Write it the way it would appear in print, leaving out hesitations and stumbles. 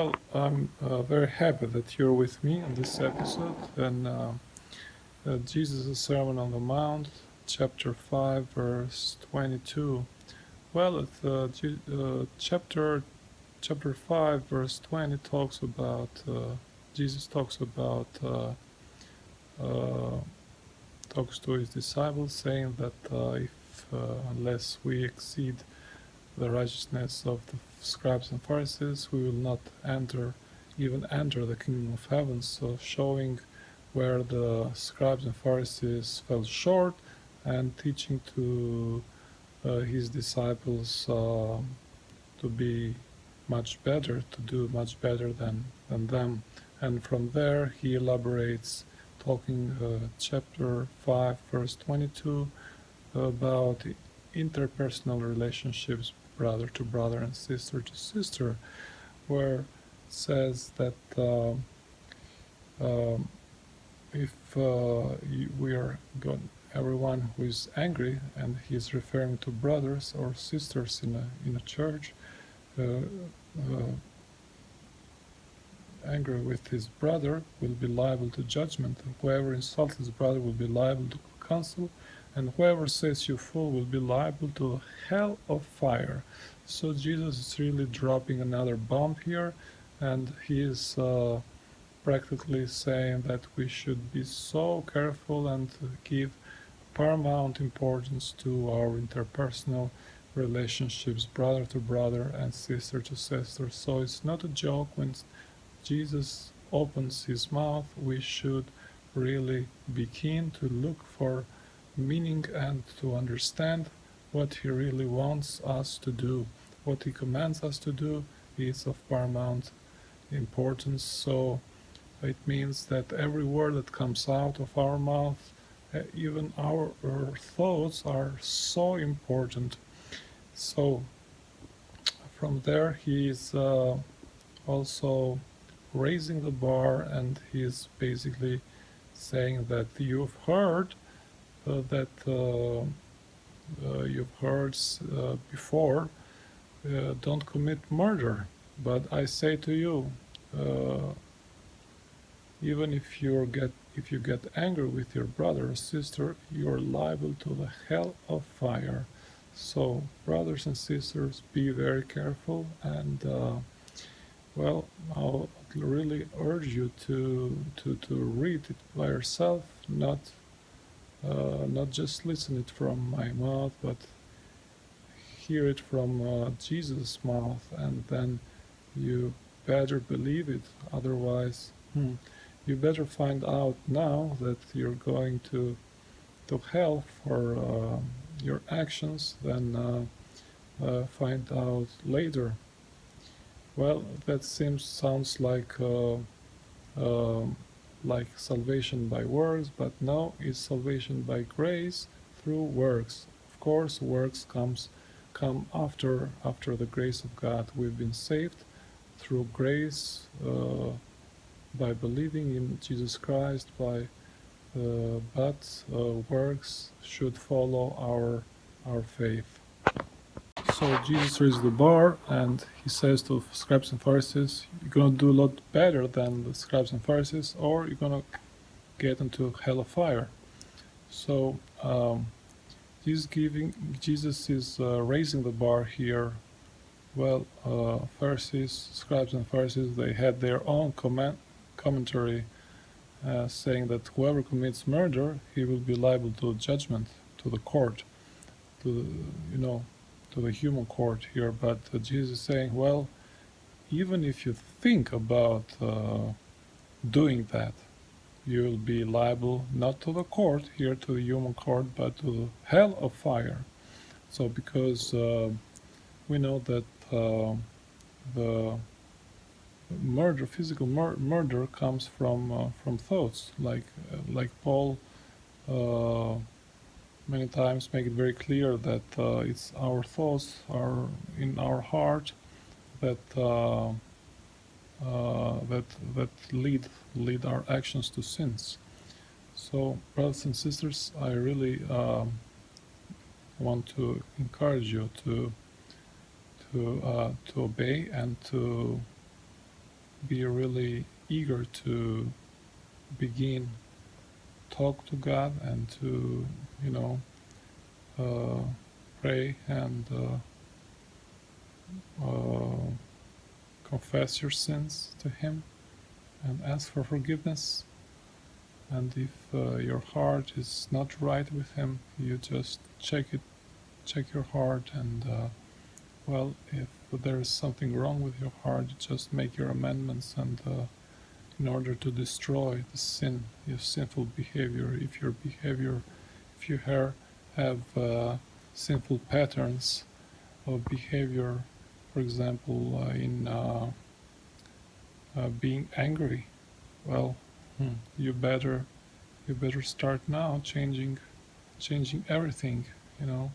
Well, I'm very happy that you're with me on this episode. And Jesus' Sermon on the Mount, chapter 5, verse 22. Well, chapter 5, verse 20 talks about Jesus uh, talks to his disciples, saying that if unless we exceed the righteousness of the scribes and Pharisees, we will not even enter the kingdom of heaven. So showing where the scribes and Pharisees fell short and teaching to his disciples to be much better, to do much better than them. And from there he elaborates, talking chapter 5, verse 22, about interpersonal relationships, brother to brother and sister to sister, where it says that um, if we are going, everyone who is angry, and he's referring to brothers or sisters in a church, uh, angry with his brother will be liable to judgment. Whoever insults his brother will be liable to counsel, and whoever says you fool will be liable to hell of fire. So Jesus is really dropping another bomb here, and he is practically saying that we should be so careful and give paramount importance to our interpersonal relationships, brother to brother and sister to sister. So it's not a joke when Jesus opens his mouth. We should really be keen to look for meaning and to understand what he really wants us to do. What he commands us to do is of paramount importance. So it means that every word that comes out of our mouth, even our thoughts, are so important. So from there he is also raising the bar, and he's basically saying that you've heard before, don't commit murder. But I say to you, uh, even if you get angry with your brother or sister, you're liable to the hell of fire. So, brothers and sisters, be very careful, and well, I'll really urge you to read it by yourself, not just listen it from my mouth, but hear it from Jesus' mouth, and then you better believe it. Otherwise, you better find out now that you're going to hell for your actions than find out later. Well, that sounds uh, like salvation by works, but no, it's salvation by grace through works. Of course, works come after the grace of God. We've been saved through grace by believing in Jesus Christ. But works should follow our faith. So Jesus raises the bar, and he says to scribes and Pharisees, you're going to do a lot better than the scribes and Pharisees, or you're going to get into hell of fire. So Jesus is raising the bar here. Well, Pharisees, scribes and Pharisees, they had their own commentary saying that whoever commits murder, he will be liable to judgment, to the court, to to the human court here. But Jesus is saying, well, even if you think about doing that, you will be liable not to the court here, to the human court, but to the hell of fire. So because we know that the physical murder, comes from thoughts, like Paul many times make it very clear that it's our thoughts are in our heart that that lead our actions to sins. So, brothers and sisters, I really want to encourage you to obey and to be really eager to begin talk to God and to, you know, uh, pray and confess your sins to Him and ask for forgiveness. And if your heart is not right with Him, you just check your heart, and well, if there is something wrong with your heart, you just make your amendments, and in order to destroy the sin, your sinful behavior, if you have sinful patterns of behavior, for example, in being angry, well, you better start now changing everything, you know.